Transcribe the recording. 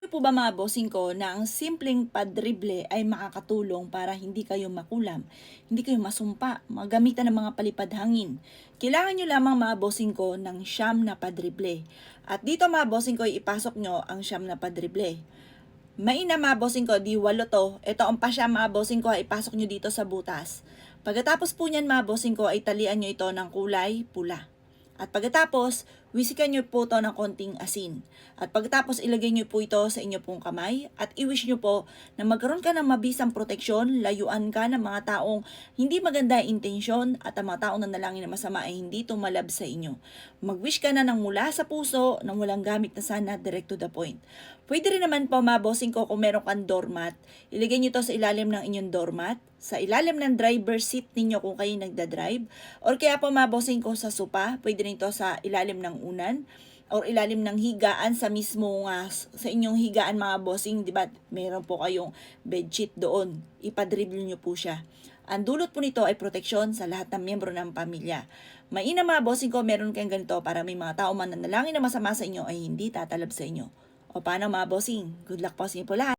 Po ba mga bossing ko na ang simpleng padrible ay makakatulong para hindi kayo makulam, hindi kayo masumpa, magamitan ng mga palipad hangin. Kailangan nyo lamang mga bossing ko ng siyam na padrible. At dito mga bossing ko ipasok nyo ang siyam na padrible. Maina mga bossing ko, di walo to. Ito ang pasyam mga bossing ko, ipasok nyo dito sa butas. Pagkatapos po niyan mga bossing ko, ay talian nyo ito ng kulay pula. At pagkatapos, wisikan nyo po ito ng konting asin. At pagkatapos, ilagay nyo po ito sa inyo pong kamay at i-wish nyo po na magkaroon ka ng mabisang proteksyon, layuan ka ng mga taong hindi maganda ang intensyon at ang mga taong nanalangin na masama ay hindi tumalab sa inyo. Mag-wish ka na ng mula sa puso, ng walang gamit na sana, direct to the point. Pwede rin naman po mga bossing ko kung meron kang doormat, ilagay nyo ito sa ilalim ng inyong doormat, sa ilalim ng driver seat ninyo kung kayo nagdadrive, or kaya po mga bossing ko sa sopa, pwede rin ito sa ilalim ng unan, or ilalim ng higaan sa mismo sa inyong higaan mga bossing, di ba? Meron po kayong bedsheet doon, ipadribble nyo po siya. Ang dulot po nito ay proteksyon sa lahat ng miyembro ng pamilya. Mainam mga bossing ko, meron kayong ganito para may mga tao man nanalangin na masama sa inyo ay hindi tatalab sa inyo. O paano mga bossing? Good luck po sa inyo po lahat.